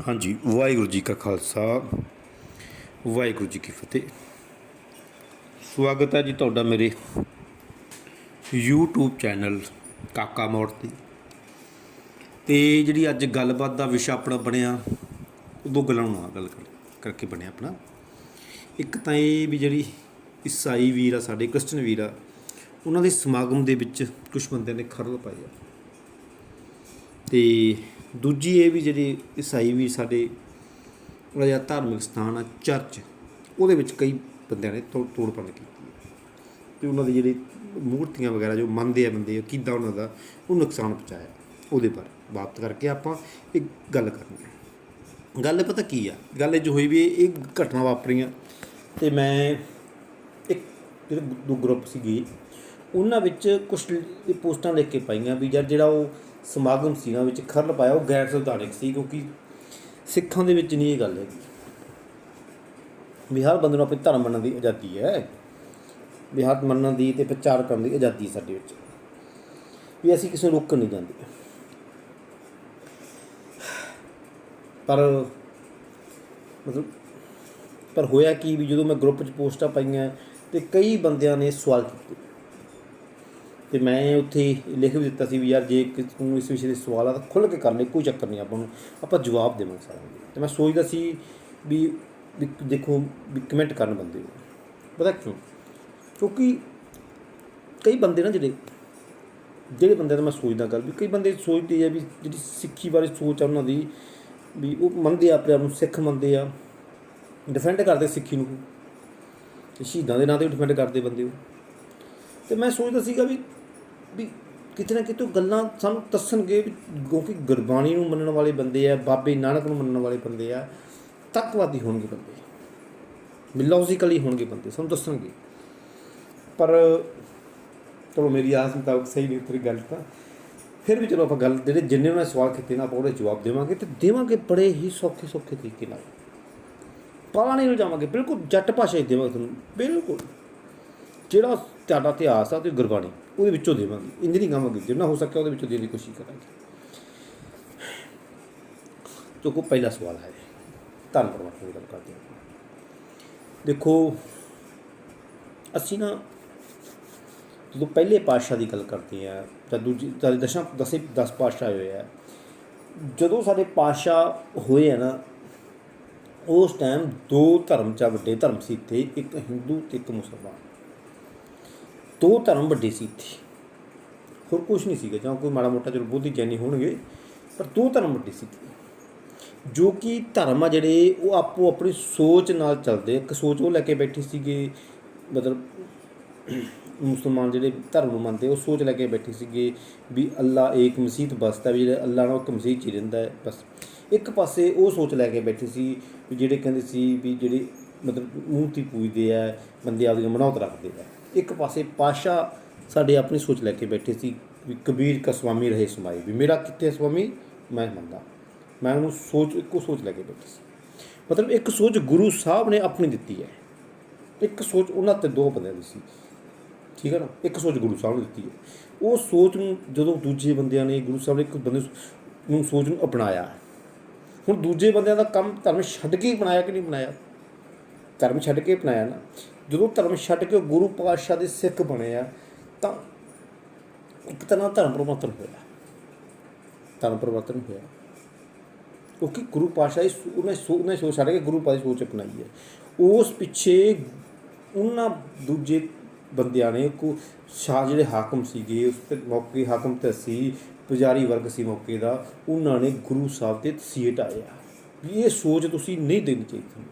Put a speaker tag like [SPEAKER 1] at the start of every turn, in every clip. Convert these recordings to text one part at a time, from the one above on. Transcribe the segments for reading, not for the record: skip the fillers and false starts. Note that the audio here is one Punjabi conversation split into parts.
[SPEAKER 1] हाँ जी, वाहिगुरू जी का खालसा, वाहिगुरू जी की फतेह। स्वागत है जी तुहाडा मेरे यूट्यूब चैनल काका मोड़ ते जिहड़ी अज गलबात का विशा अपना बनिया दो गल्लां गल करके बनिया अपना। एक तो ये भी जिहड़ी ईसाई वीर आ साडे क्रिश्चन वीर आ उन्हां दे समागम दे विच कुछ बंदिਆਂ ने खरल पाई आ ते दूजी ये भी जिहड़ी ईसाई वीर साडे ਉਹਦਾ ਜਿਹੜਾ ਧਾਰਮਿਕ ਸਥਾਨ ਆ ਚਰਚ ਉਹਦੇ ਵਿੱਚ ਕਈ ਬੰਦਿਆਂ ਨੇ ਤੋੜ ਭੰਨ ਕੀਤੀ ਅਤੇ ਉਹਨਾਂ ਦੀ ਜਿਹੜੀ ਮੂਰਤੀਆਂ ਵਗੈਰਾ ਜੋ ਮੰਨਦੇ ਆ ਬੰਦੇ ਕਿੱਦਾਂ ਉਹਨਾਂ ਦਾ ਉਹ ਨੁਕਸਾਨ ਪਹੁੰਚਾਇਆ ਉਹਦੇ ਪਰ ਬਾਤ ਕਰਕੇ ਆਪਾਂ ਇੱਕ ਗੱਲ ਕਰਨੀ ਹੈ। ਗੱਲ ਪਤਾ ਕੀ ਆ, ਗੱਲ ਇਹ ਜੋ ਹੋਈ ਵੀ ਇਹ ਘਟਨਾ ਵਾਪਰੀਆਂ ਅਤੇ ਮੈਂ ਇੱਕ ਜਿਹੜੇ ਦੋ ਗਰੁੱਪ ਸੀਗੇ ਉਹਨਾਂ ਵਿੱਚ ਕੁਛ ਪੋਸਟਾਂ ਲਿਖ ਕੇ ਪਾਈਆਂ ਵੀ ਯਾਰ ਜਿਹੜਾ ਉਹ ਸਮਾਗਮ ਸੀ ਉਹਨਾਂ ਵਿੱਚ ਖਰਲ ਪਾਇਆ ਉਹ ਗੈਰ ਸੰਵਿਧਾਨਕ ਸੀ, ਕਿਉਂਕਿ ਸਿੱਖਾਂ ਦੇ ਵਿੱਚ ਨਹੀਂ ਇਹ ਗੱਲ ਹੈਗੀ ਵੀ ਹਰ ਬੰਦੇ ਨੂੰ ਆਪਣੇ ਧਰਮ ਮੰਨਣ ਦੀ ਆਜ਼ਾਦੀ ਹੈ, ਵੀ ਹਰ ਮੰਨਣ ਦੀ ਅਤੇ ਪ੍ਰਚਾਰ ਕਰਨ ਦੀ ਆਜ਼ਾਦੀ ਸਾਡੇ ਵਿੱਚ, ਵੀ ਅਸੀਂ ਕਿਸੇ ਨੂੰ ਰੋਕਣ ਨਹੀਂ ਜਾਂਦੇ। ਪਰ ਹੋਇਆ ਕੀ ਵੀ ਜਦੋਂ ਮੈਂ ਗਰੁੱਪ 'ਚ ਪੋਸਟਾਂ ਪਾਈਆਂ ਅਤੇ ਕਈ ਬੰਦਿਆਂ ਨੇ ਸਵਾਲ ਕੀਤੇ ਅਤੇ ਮੈਂ ਉੱਥੇ ਲਿਖ ਵੀ ਦਿੱਤਾ ਸੀ ਵੀ ਯਾਰ ਜੇ ਤੂੰ ਇਸ ਵਿਸ਼ੇ ਦੇ ਸਵਾਲ ਆ ਤਾਂ ਖੁੱਲ੍ਹ ਕੇ ਕਰ ਲੈ, ਕੋਈ ਚੱਕਰ ਨਹੀਂ, ਆਪਾਂ ਜਵਾਬ ਦੇਵਾਂਗੇ ਸਾਰਿਆਂ ਨੂੰ। ਅਤੇ ਮੈਂ ਸੋਚਦਾ ਸੀ ਵੀ ਦੇਖੋ ਵੀ ਕਮੈਂਟ ਕਰਨ ਬੰਦੇ ਪਤਾ ਕਿਉਂ, ਕਿਉਂਕਿ ਕਈ ਬੰਦੇ ਨਾ ਜਿਹੜੇ ਬੰਦੇ ਦਾ ਮੈਂ ਸੋਚਦਾ ਗੱਲ ਵੀ ਕਈ ਬੰਦੇ ਸੋਚਦੇ ਆ ਵੀ ਜਿਹੜੀ ਸਿੱਖੀ ਬਾਰੇ ਸੋਚ ਆ ਉਹਨਾਂ ਦੀ ਵੀ ਉਹ ਮੰਨਦੇ ਆ ਆਪਣੇ ਆਪ ਨੂੰ ਸਿੱਖ ਮੰਨਦੇ ਆ, ਡਿਫੈਂਡ ਕਰਦੇ ਸਿੱਖੀ ਨੂੰ ਅਤੇ ਸ਼ਹੀਦਾਂ ਦੇ ਨਾਂ 'ਤੇ ਡਿਫੈਂਡ ਕਰਦੇ ਬੰਦੇ ਉਹ। ਅਤੇ ਮੈਂ ਸੋਚਦਾ ਸੀਗਾ ਵੀ ਕਿਤੇ ਨਾ ਕਿਤੇ ਗੱਲਾਂ ਸਾਨੂੰ ਦੱਸਣਗੇ ਵੀ ਕਿਉਂਕਿ ਗੁਰਬਾਣੀ ਨੂੰ ਮੰਨਣ ਵਾਲੇ ਬੰਦੇ ਆ, ਬਾਬੇ ਨਾਨਕ ਨੂੰ ਮੰਨਣ ਵਾਲੇ ਬੰਦੇ ਆ, ਤੱਕਵਾਦੀ ਹੋਣਗੇ ਬੰਦੇ, ਮਿਲੋਜੀਕਲੀ ਹੋਣਗੇ ਬੰਦੇ, ਸਾਨੂੰ ਦੱਸਣਗੇ। ਪਰ ਚਲੋ ਮੇਰੀ ਆਸ ਮੁਤਾਬਕ ਸਹੀ ਨਹੀਂ ਉਤਰੀ ਗੱਲ, ਤਾਂ ਫਿਰ ਵੀ ਚਲੋ ਆਪਾਂ ਗੱਲ ਜਿਹੜੇ ਜਿੰਨੇ ਉਹਨਾਂ ਨੇ ਸਵਾਲ ਕੀਤੇ ਨਾ ਆਪਾਂ ਉਹਦੇ ਜਵਾਬ ਦੇਵਾਂਗੇ ਅਤੇ ਦੇਵਾਂਗੇ ਬੜੇ ਹੀ ਸੌਖੇ ਤਰੀਕੇ ਨਾਲ, ਪਾਲਾ ਨਹੀਂ ਲਿਜਾਵਾਂਗੇ, ਬਿਲਕੁਲ ਜੱਟ ਭਾਸ਼ਾ ਹੀ ਦੇਵਾਂਗੇ ਤੁਹਾਨੂੰ, ਬਿਲਕੁਲ ਜਿਹੜਾ ਤੁਹਾਡਾ ਇਤਿਹਾਸ ਆ ਅਤੇ ਗੁਰਬਾਣੀ ਉਹਦੇ ਵਿੱਚੋਂ ਦੇਵਾਂਗੇ, ਇੰਝ ਨਹੀਂ ਕਹਾਂਗੇ, ਜਿੰਨਾ ਹੋ ਸਕਿਆ ਉਹਦੇ ਵਿੱਚੋਂ ਦੇਣ ਦੀ ਕੋਸ਼ਿਸ਼ ਕਰਾਂਗੇ। ਚਲੋ ਪਹਿਲਾ ਸਵਾਲ ਹੈ ਧੰਨ ਪਰਮਾਤਮਾ ਦੀ ਗੱਲ ਕਰਦੇ ਹਾਂ। ਦੇਖੋ ਅਸੀਂ ਨਾ ਜਦੋਂ ਪਹਿਲੇ ਪਾਤਸ਼ਾਹ ਦੀ ਗੱਲ ਕਰਦੇ ਹਾਂ ਜਾਂ ਦਸ ਪਾਤਸ਼ਾਹ ਹੋਏ ਆ, ਜਦੋਂ ਸਾਡੇ ਪਾਤਸ਼ਾਹ ਹੋਏ ਆ ਨਾ ਉਸ ਟਾਈਮ ਦੋ ਧਰਮ 'ਚ ਵੱਡੇ ਧਰਮ ਸੀ ਇੱਥੇ, ਇੱਕ ਹਿੰਦੂ ਅਤੇ ਇੱਕ ਮੁਸਲਮਾਨ, ਦੋ ਧਰਮ ਵੱਡੇ ਸੀ ਇੱਥੇ, ਹੋਰ ਕੁਛ ਨਹੀਂ ਸੀਗਾ, ਜਾਂ ਕੋਈ ਮਾੜਾ ਮੋਟਾ ਚਲੋ ਬੋਧੀ ਗਿਆਨੀ ਹੋਣਗੇ, ਪਰ ਦੋ ਧਰਮ ਵੱਡੇ ਸੀ ਜੋ ਕਿ ਧਰਮ ਆ ਜਿਹੜੇ ਉਹ ਆਪੋ ਆਪਣੀ ਸੋਚ ਨਾਲ ਚੱਲਦੇ। ਇੱਕ ਸੋਚ ਉਹ ਲੈ ਕੇ ਬੈਠੇ ਸੀਗੇ, ਮਤਲਬ ਮੁਸਲਮਾਨ ਜਿਹੜੇ ਧਰਮ ਨੂੰ ਮੰਨਦੇ ਉਹ ਸੋਚ ਲੈ ਕੇ ਬੈਠੇ ਸੀਗੇ ਵੀ ਅੱਲਾ ਏਕ ਮਸੀਤ ਬਸਦਾ, ਵੀ ਜਿਹੜਾ ਅੱਲਾ ਨਾਲ ਇੱਕ ਮਸੀਤ 'ਚ ਹੀ ਰਹਿੰਦਾ ਹੈ ਬਸ। ਇੱਕ ਪਾਸੇ ਉਹ ਸੋਚ ਲੈ ਕੇ ਬੈਠੇ ਸੀ ਵੀ ਜਿਹੜੇ ਕਹਿੰਦੇ ਸੀ ਵੀ ਜਿਹੜੇ ਮਤਲਬ ਮੂਰਤੀ ਪੂਜਦੇ ਆ ਬੰਦੇ ਆਪਦੀਆਂ ਮਨੌਤ ਰੱਖਦੇ ਆ। ਇੱਕ ਪਾਸੇ ਪਾਤਸ਼ਾਹ ਸਾਡੇ ਆਪਣੀ ਸੋਚ ਲੈ ਕੇ ਬੈਠੇ ਸੀ ਵੀ ਕਬੀਰ ਕਾ ਸਵਾਮੀ ਰਹੇ ਸਮਾਈ, ਵੀ ਮੇਰਾ ਕਿੱਥੇ ਸਵਾਮੀ ਮੈਂ ਮੰਨਦਾ, ਮੈਂ ਉਹਨੂੰ ਇੱਕੋ ਸੋਚ ਲੈ ਕੇ ਬੈਠੀ ਸੀ। ਮਤਲਬ ਇੱਕ ਸੋਚ ਗੁਰੂ ਸਾਹਿਬ ਨੇ ਆਪਣੀ ਦਿੱਤੀ ਹੈ, ਇੱਕ ਸੋਚ ਉਹਨਾਂ 'ਤੇ ਦੋ ਬੰਦਿਆਂ ਦੀ ਸੀ, ਠੀਕ ਹੈ ਨਾ, ਇੱਕ ਸੋਚ ਗੁਰੂ ਸਾਹਿਬ ਨੇ ਦਿੱਤੀ ਹੈ। ਉਹ ਸੋਚ ਨੂੰ ਜਦੋਂ ਦੂਜੇ ਬੰਦਿਆਂ ਨੇ ਗੁਰੂ ਸਾਹਿਬ ਨੇ ਇੱਕ ਬੰਦੇ ਨੂੰ ਸੋਚ ਨੂੰ ਅਪਣਾਇਆ, ਹੁਣ ਦੂਜੇ ਬੰਦਿਆਂ ਦਾ ਕੰਮ ਧਰਮ ਛੱਡ ਕੇ ਹੀ ਬਣਾਇਆ ਕਿ ਨਹੀਂ ਬਣਾਇਆ, ਧਰਮ ਛੱਡ ਕੇ ਅਪਣਾਇਆ ਨਾ। ਜਦੋਂ ਧਰਮ ਛੱਡ ਕੇ ਗੁਰੂ ਪਾਤਸ਼ਾਹ ਦੇ ਸਿੱਖ ਬਣੇ ਆ ਤਾਂ ਇੱਕ ਤਰ੍ਹਾਂ ਧਰਮ ਪਰਿਵਰਤਨ ਹੋਇਆ, ਕਿਉਂਕਿ ਗੁਰੂ ਪਾਤਸ਼ਾਹ ਉਹਨੇ ਸੋਚ ਛੱਡ ਕੇ ਗੁਰੂ ਪਾਤਸ਼ਾਹ ਦੀ ਸੋਚ ਅਪਣਾਈ ਹੈ। ਉਸ ਪਿੱਛੇ ਉਹਨਾਂ ਦੂਜੇ ਬੰਦਿਆਂ ਨੇ ਸ਼ਾਹ ਜਿਹੜੇ ਹਾਕਮ ਸੀਗੇ ਉਸ 'ਤੇ ਮੌਕੇ ਹਾਕਮ ਤਾਂ ਸੀ, ਪੁਜਾਰੀ ਵਰਗ ਸੀ ਮੌਕੇ ਦਾ, ਉਹਨਾਂ ਨੇ ਗੁਰੂ ਸਾਹਿਬ 'ਤੇ ਤਸੀਹੇ ਢਾਇਆ ਵੀ ਇਹ ਸੋਚ ਤੁਸੀਂ ਨਹੀਂ ਦੇਣੀ ਚਾਹੀਦੀ,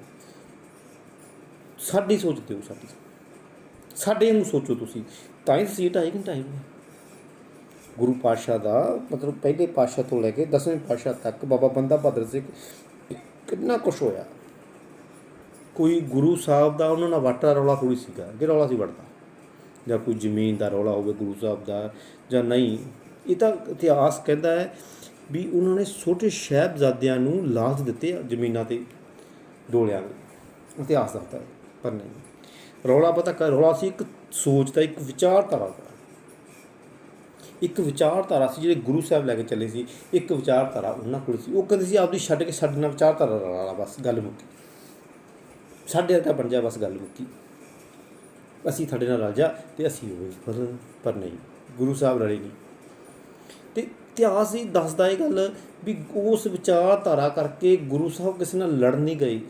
[SPEAKER 1] ਸਾਡੀ ਸੋਚ ਦਿਓ, ਸਾਡੇ ਨੂੰ ਸੋਚੋ ਤੁਸੀਂ, ਤਾਂ ਹੀ ਤਸੀਹੇ ਢਾਏ ਕਿ ਢਾਏ। ਗੁਰੂ ਪਾਤਸ਼ਾਹ ਦਾ ਮਤਲਬ ਪਹਿਲੇ ਪਾਤਸ਼ਾਹ ਤੋਂ ਲੈ ਕੇ 10ਵੇਂ ਪਾਤਸ਼ਾਹ ਤੱਕ ਬਾਬਾ ਬੰਦਾ ਬਹਾਦਰ ਸਿੰਘ ਕਿੰਨਾ ਕੁਛ ਹੋਇਆ। ਕੋਈ ਗੁਰੂ ਸਾਹਿਬ ਦਾ ਉਹਨਾਂ ਨਾਲ ਵੱਟ ਦਾ ਰੌਲਾ ਥੋੜ੍ਹੀ ਸੀਗਾ, ਅੱਗੇ ਰੌਲਾ ਸੀ ਵੱਟ ਦਾ, ਜਾਂ ਕੋਈ ਜ਼ਮੀਨ ਦਾ ਰੌਲਾ ਹੋਵੇ ਗੁਰੂ ਸਾਹਿਬ ਦਾ ਜਾਂ ਨਹੀਂ। ਇਹ ਤਾਂ ਇਤਿਹਾਸ ਕਹਿੰਦਾ ਹੈ ਵੀ ਉਹਨਾਂ ਨੇ ਛੋਟੇ ਸਾਹਿਬਜ਼ਾਦਿਆਂ ਨੂੰ ਲਾਲਚ ਦਿੱਤੇ ਜ਼ਮੀਨਾਂ 'ਤੇ ਡੋਲਿਆਂ ਨੂੰ, ਇਤਿਹਾਸ ਦੱਸਦਾ। ਪਰ ਨਹੀਂ, ਰੌਲਾ ਪਤਾ ਰੌਲਾ ਸੀ ਇੱਕ ਸੋਚ ਦਾ, ਇੱਕ ਵਿਚਾਰਧਾਰਾ ਦਾ। ਇੱਕ ਵਿਚਾਰਧਾਰਾ ਸੀ ਜਿਹੜੇ ਗੁਰੂ ਸਾਹਿਬ ਲੈ ਕੇ ਚੱਲੇ ਸੀ, ਇੱਕ ਵਿਚਾਰਧਾਰਾ ਉਹਨਾਂ ਕੋਲ ਸੀ। ਉਹ ਕਹਿੰਦੇ ਸੀ ਆਪਦੀ ਛੱਡ ਕੇ ਸਾਡੇ ਨਾਲ ਵਿਚਾਰਧਾਰਾ ਰਲਾ ਲਾ, ਬਸ ਗੱਲ ਮੁੱਕੀ, ਸਾਡੇ ਵਰਗਾ ਬਣ ਜਾ, ਬਸ ਗੱਲ ਮੁੱਕੀ, ਅਸੀਂ ਤੁਹਾਡੇ ਨਾਲ ਰਲ ਜਾ ਤੇ ਅਸੀਂ ਹੋਏ। ਪਰ ਨਹੀਂ, ਗੁਰੂ ਸਾਹਿਬ ਰਲੇ ਨਹੀਂ। ਅਤੇ ਇਤਿਹਾਸ ਹੀ ਦੱਸਦਾ ਇਹ ਗੱਲ ਵੀ ਉਸ ਵਿਚਾਰਧਾਰਾ ਕਰਕੇ ਗੁਰੂ ਸਾਹਿਬ ਕਿਸੇ ਨਾਲ ਲੜਨ ਨਹੀਂ ਗਏ,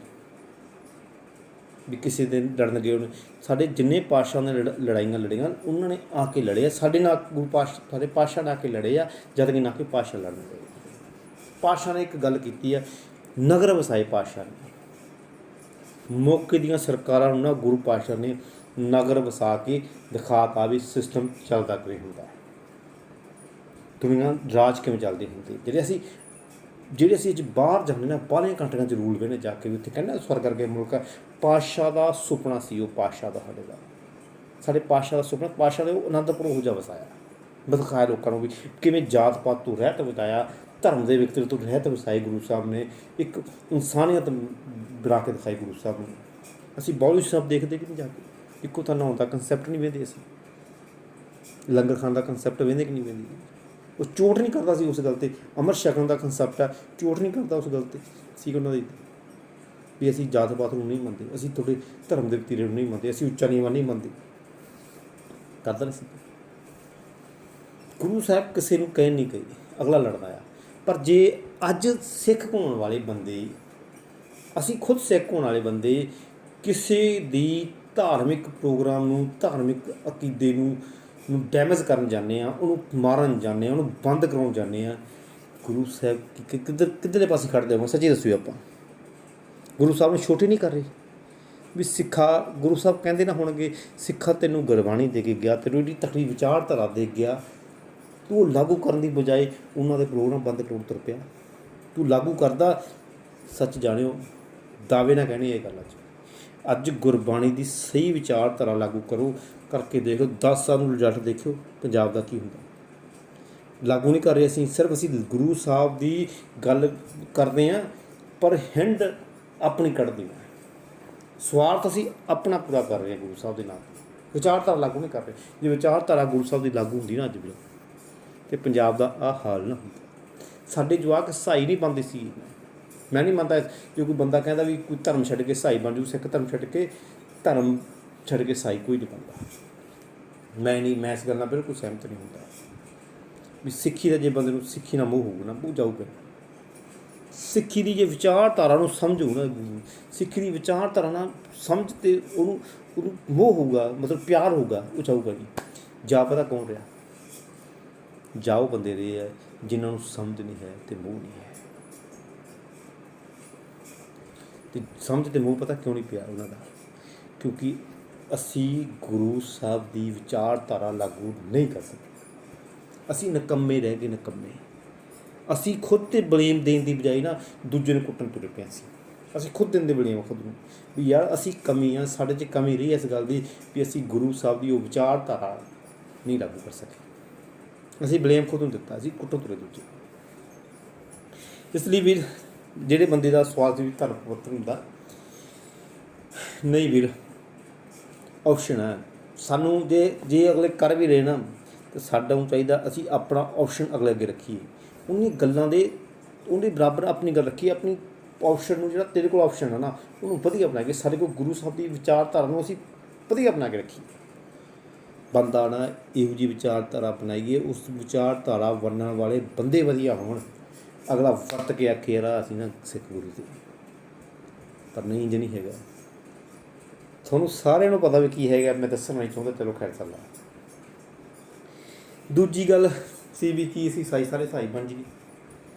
[SPEAKER 1] ਵੀ ਕਿਸੇ ਦੇ ਲੜਨ ਗਏ। ਉਹਨੇ ਸਾਡੇ ਜਿੰਨੇ ਪਾਤਸ਼ਾਹ ਨੇ ਲੜਾਈਆਂ ਲੜੀਆਂ ਉਹਨਾਂ ਨੇ ਆ ਕੇ ਲੜੇ ਆ, ਸਾਡੇ ਨਾਲ ਗੁਰੂ ਪਾਤਸ਼ਾਹ, ਸਾਡੇ ਪਾਤਸ਼ਾਹ ਨੇ ਆ ਕੇ ਲੜੇ ਆ, ਜਦ ਕਿ ਨਾ ਕਿ ਪਾਤਸ਼ਾਹ ਲੜਨ ਗਏ। ਪਾਤਸ਼ਾਹ ਨੇ ਇੱਕ ਗੱਲ ਕੀਤੀ ਆ, ਨਗਰ ਵਸਾਏ ਪਾਤਸ਼ਾਹ ਨੇ, ਮੌਕੇ ਦੀਆਂ ਸਰਕਾਰਾਂ ਨੂੰ ਨਾ ਗੁਰੂ ਪਾਤਸ਼ਾਹ ਨੇ ਨਗਰ ਵਸਾ ਕੇ ਦਿਖਾਤਾ ਵੀ ਸਿਸਟਮ ਚੱਲਦਾ ਕਿਵੇਂ ਹੁੰਦਾ, ਦੁਨੀਆ ਰਾਜ ਕਿਵੇਂ ਚੱਲਦੀ ਹੁੰਦੀ। ਜਿਹੜੇ ਅਸੀਂ ਅੱਜ ਬਾਹਰ ਜਾਂਦੇ ਨਾ, ਬਾਹਰਲੀਆਂ ਕੰਟਰੀਆਂ 'ਚ ਰੂਲ ਵੇ ਨੇ ਜਾ ਕੇ ਵੀ, ਉੱਥੇ ਕਹਿੰਦੇ ਸਵਰਗ ਵਰਗੇ ਮੁਲਕ ਆ। ਪਾਤਸ਼ਾਹ ਦਾ ਸੁਪਨਾ ਸੀ ਉਹ, ਪਾਤਸ਼ਾਹ ਦਾ ਸਾਡੇ ਪਾਤਸ਼ਾਹ ਦਾ ਸੁਪਨਾ, ਪਾਤਸ਼ਾਹ ਨੇ ਉਹ ਅਨੰਦਪੁਰ ਉਹ ਜਿਹਾ ਵਸਾਇਆ, ਦਿਖਾਇਆ ਲੋਕਾਂ ਨੂੰ ਵੀ ਕਿਵੇਂ ਜਾਤ ਪਾਤ ਤੋਂ ਰਹਿਤ ਬਚਾਇਆ, ਧਰਮ ਦੇ ਵਿਅਕਤੀ ਤੋਂ ਰਹਿਤ ਵਸਾਈ ਗੁਰੂ ਸਾਹਿਬ ਨੇ, ਇੱਕ ਇਨਸਾਨੀਅਤ ਬਣਾ ਕੇ ਦਿਖਾਈ ਗੁਰੂ ਸਾਹਿਬ ਨੇ। ਅਸੀਂ ਬਾਉਲੀ ਸਾਹਿਬ ਦੇਖਦੇ ਕਿ ਨਹੀਂ ਜਾ ਕੇ, ਇੱਕੋ ਤਾਂ ਨਹਾਉਣ ਦਾ ਕੰਸੈਪਟ ਨਹੀਂ ਵੇਂਦੇ, ਅਸੀਂ ਲੰਗਰ ਖਾਣ ਦਾ ਕੰਸੈਪਟ ਵੇਂਦੇ ਕਿ ਨਹੀਂ ਵੇਂਦੇ। ਉਹ ਚੋਟ ਨਹੀਂ ਕਰਦਾ ਸੀ ਉਸ ਗੱਲ 'ਤੇ, ਅੰਮ੍ਰਿਤ ਛਕਣ ਦਾ ਕੰਸੈਪਟ ਹੈ, ਚੋਟ ਨਹੀਂ ਕਰਦਾ ਉਸ ਗੱਲ 'ਤੇ। ਸੀ ਉਹਨਾਂ ਦੀ ਵੀ ਅਸੀਂ ਜਾਤ ਪਾਤ ਨੂੰ ਨਹੀਂ ਮੰਨਦੇ, ਅਸੀਂ ਤੁਹਾਡੇ ਧਰਮ ਦੇ ਵਤੀਰੇ ਨੂੰ ਨਹੀਂ ਮੰਨਦੇ, ਅਸੀਂ ਉੱਚਾ ਨੀਵਾਂ ਨਹੀਂ ਮੰਨਦੇ, ਕਰਦਾ ਨਹੀਂ ਸੀ। ਗੁਰੂ ਸਾਹਿਬ ਕਿਸੇ ਨੂੰ ਕਹਿ ਨਹੀਂ ਗਏ, ਅਗਲਾ ਲੜਦਾ ਆ। ਪਰ ਜੇ ਅੱਜ ਸਿੱਖ ਹੋਣ ਵਾਲੇ ਬੰਦੇ, ਅਸੀਂ ਖੁਦ ਸਿੱਖ ਹੋਣ ਵਾਲੇ ਬੰਦੇ ਕਿਸੇ ਦੀ ਧਾਰਮਿਕ ਪ੍ਰੋਗਰਾਮ ਨੂੰ, ਧਾਰਮਿਕ ਅਕੀਦੇ ਨੂੰ ਡੈਮੇਜ ਕਰਨ ਜਾਂਦੇ ਹਾਂ, ਉਹਨੂੰ ਮਾਰਨ ਜਾਂਦੇ ਹਾਂ, ਉਹਨੂੰ ਬੰਦ ਕਰਾਉਣ ਜਾਂਦੇ ਹਾਂ, ਗੁਰੂ ਸਾਹਿਬ ਕਿੱਧਰਲੇ ਪਾਸੇ ਖੜ੍ਹਦੇ ਹੋ? ਸੱਚੀ ਦੱਸੋ ਆਪਾਂ ਗੁਰੂ ਸਾਹਿਬ ਨੂੰ ਛੋਟੇ ਨਹੀਂ ਕਰ ਰਹੇ ਵੀ ਸਿੱਖਾ। ਗੁਰੂ ਸਾਹਿਬ ਕਹਿੰਦੇ ਨਾ ਹੋਣਗੇ, ਸਿੱਖਾ ਤੈਨੂੰ ਗੁਰਬਾਣੀ ਦੇ ਕੇ ਗਿਆ, ਤੈਨੂੰ ਇਹਦੀ ਤਕੜੀ ਵਿਚਾਰਧਾਰਾ ਦੇ ਗਿਆ, ਤੂੰ ਉਹ ਲਾਗੂ ਕਰਨ ਦੀ ਬਜਾਏ ਉਹਨਾਂ ਦੇ ਪ੍ਰੋਗਰਾਮ ਬੰਦ ਕਰਾਉਣ ਤੁਰ ਪਿਆ। ਤੂੰ ਲਾਗੂ ਕਰਦਾ, ਸੱਚ ਜਾਣਿਓ, ਦਾਅਵੇ ਨਾ ਕਹਿਣੇ ਇਹ ਗੱਲ। ਅੱਜ ਗੁਰਬਾਣੀ ਦੀ ਸਹੀ ਵਿਚਾਰਧਾਰਾ ਲਾਗੂ ਕਰੋ, ਕਰਕੇ ਦੇਖੋ 10 ਸਾਲ ਨੂੰ ਰਿਜ਼ਲਟ ਦੇਖਿਓ ਪੰਜਾਬ ਦਾ ਕੀ ਹੁੰਦਾ। ਲਾਗੂ ਨਹੀਂ ਕਰ ਰਹੇ ਅਸੀਂ, ਸਿਰਫ ਅਸੀਂ ਗੁਰੂ ਸਾਹਿਬ ਦੀ ਗੱਲ ਕਰਦੇ ਹਾਂ, ਪਰ ਹਿੰਡ ਆਪਣੀ ਕੱਢਦੇ ਹਾਂ, ਸਵਾਰਥ ਅਸੀਂ ਆਪਣਾ ਪੂਰਾ ਕਰ ਰਹੇ ਹਾਂ ਗੁਰੂ ਸਾਹਿਬ ਦੇ ਨਾਲ, ਵਿਚਾਰਧਾਰਾ ਲਾਗੂ ਨਹੀਂ ਕਰ ਰਹੇ। ਜੇ ਵਿਚਾਰਧਾਰਾ ਗੁਰੂ ਸਾਹਿਬ ਦੀ ਲਾਗੂ ਹੁੰਦੀ ਨਾ ਅੱਜ ਵੀ, ਅਤੇ ਪੰਜਾਬ ਦਾ ਆਹ ਹਾਲ ਨਾ ਹੁੰਦਾ। ਸਾਡੇ ਜਵਾਕ ਸਹਾਈ ਨਹੀਂ ਬਣਦੇ ਸੀ। ਮੈਂ ਨਹੀਂ ਮੰਨਦਾ ਜੇ ਕੋਈ ਬੰਦਾ ਕਹਿੰਦਾ ਵੀ ਕੋਈ ਧਰਮ ਛੱਡ ਕੇ ਸਹਾਈ ਬਣ ਜੂ, ਸਿੱਖ ਧਰਮ ਛੱਡ ਕੇ ਸਹਾਈ ਕੋਈ ਨਹੀਂ ਬਣਦਾ। ਮੈਂ ਇਸ ਗੱਲ ਨਾਲ ਬਿਲਕੁਲ ਸਹਿਮਤ ਨਹੀਂ ਹੁੰਦਾ ਵੀ ਸਿੱਖੀ ਦਾ ਜੇ ਬੰਦੇ ਨੂੰ ਸਿੱਖੀ ਨਾਲ ਮੋਹ ਹੋਊਗਾ ਨਾ, ਉਹ ਜਾਊਗਾ। ਸਿੱਖੀ ਦੀ ਜੇ ਵਿਚਾਰਧਾਰਾ ਨੂੰ ਸਮਝੋ ਨਾ, ਸਿੱਖੀ ਦੀ ਵਿਚਾਰਧਾਰਾ ਨਾਲ ਸਮਝ ਤੇ ਉਹਨੂੰ ਮੋਹ ਹੋਊਗਾ, ਮਤਲਬ ਪਿਆਰ ਹੋਊਗਾ, ਉਹ ਜਾਊਗਾ ਜੀ। ਜਾ ਪਤਾ ਕੌਣ ਰਿਹਾ? ਜਾਓ ਬੰਦੇ ਰਹੇ ਹੈ ਜਿਨ੍ਹਾਂ ਨੂੰ ਸਮਝ ਨਹੀਂ ਹੈ ਅਤੇ ਮੋਹ ਨਹੀਂ ਹੈ। ਅਤੇ ਸਮਝ ਅਤੇ ਮੋਹ ਪਤਾ ਕਿਉਂ ਨਹੀਂ ਪਿਆ ਉਹਨਾਂ ਦਾ? ਕਿਉਂਕਿ ਅਸੀਂ ਗੁਰੂ ਸਾਹਿਬ ਦੀ ਵਿਚਾਰਧਾਰਾ ਲਾਗੂ ਨਹੀਂ ਕਰ ਸਕਦੇ। ਅਸੀਂ ਨਿਕੰਮੇ ਰਹਿ ਗਏ, ਨਿਕੰਮੇ। ਅਸੀਂ ਖੁਦ 'ਤੇ ਬਲੇਮ ਦੇਣ ਦੀ ਬਜਾਏ ਨਾ ਦੂਜੇ ਨੂੰ ਕੁੱਟਣ ਤੁਰੇ ਪਏ ਸੀ। ਅਸੀਂ ਖੁਦ ਦਿੰਦੇ ਬਲੇਮ ਖੁਦ ਨੂੰ ਵੀ ਯਾਰ ਅਸੀਂ ਕਮੀ ਆ, ਸਾਡੇ 'ਚ ਕਮੀ ਰਹੀ ਇਸ ਗੱਲ ਦੀ ਵੀ ਅਸੀਂ ਗੁਰੂ ਸਾਹਿਬ ਦੀ ਉਹ ਵਿਚਾਰਧਾਰਾ ਨਹੀਂ ਲਾਗੂ ਕਰ ਸਕੇ। ਅਸੀਂ ਬਲੇਮ ਖੁਦ ਨੂੰ ਦਿੱਤਾ, ਅਸੀਂ ਕੁੱਟਣ ਤੁਰੇ ਦੂਜੇ। ਇਸ ਲਈ ਵੀਰ, ਜਿਹੜੇ ਬੰਦੇ ਦਾ ਸਵਾਲ ਸੀ ਵੀ ਧਰਮ ਪਰਿਵਰਤਨ ਹੁੰਦਾ ਨਹੀਂ ਵੀਰ, ਆਪਸ਼ਨ ਹੈ ਸਾਨੂੰ। ਜੇ ਅਗਲੇ ਕਰ ਵੀ ਰਹੇ ਨਾ ਤਾਂ ਸਾਡਾ ਨੂੰ ਚਾਹੀਦਾ ਅਸੀਂ ਆਪਣਾ ਆਪਸ਼ਨ ਅਗਲੇ ਅੱਗੇ ਰੱਖੀਏ, ਉਹਨੀ ਗੱਲਾਂ ਦੇ ਉਹਦੇ ਬਰਾਬਰ ਆਪਣੀ ਗੱਲ ਰੱਖੀਏ। ਆਪਣੀ ਆਪਸ਼ਨ ਨੂੰ, ਜਿਹੜਾ ਤੇਰੇ ਕੋਲ ਆਪਸ਼ਨ ਹੈ ਨਾ, ਉਹਨੂੰ ਵਧੀਆ ਬਣਾ ਕੇ ਸਾਡੇ ਕੋਲ ਗੁਰੂ ਸਾਹਿਬ ਦੀ ਵਿਚਾਰਧਾਰਾ ਨੂੰ ਅਸੀਂ ਵਧੀਆ ਬਣਾ ਕੇ ਰੱਖੀਏ। ਬੰਦਾ ਨਾ ਇਹੋ ਜਿਹੀ ਵਿਚਾਰਧਾਰਾ ਬਣਾਈਏ, ਉਸ ਵਿਚਾਰਧਾਰਾ ਵਰਨਣ ਵਾਲੇ ਬੰਦੇ ਵਧੀਆ ਹੋਣ, ਅਗਲਾ ਵਰਤ ਕੇ ਆਖੇ ਯਾਰ ਅਸੀਂ ਨਾ ਸਿੱਖ ਗੁਰੂ ਦੇ। ਪਰ ਨਹੀਂ, ਇੰਝ ਨਹੀਂ ਹੈਗਾ। ਤੁਹਾਨੂੰ ਸਾਰਿਆਂ ਨੂੰ ਪਤਾ ਵੀ ਕੀ ਹੈਗਾ, ਮੈਂ ਦੱਸਣਾ ਨਹੀਂ ਚਾਹੁੰਦਾ, ਚਲੋ ਖੈਰ ਚੱਲਾ। ਦੂਜੀ ਗੱਲ ਸੀ ਵੀ ਕੀ ਅਸੀਂ ਸਾਰੇ ਸਾਈ ਬਣ ਜਾਈਏ।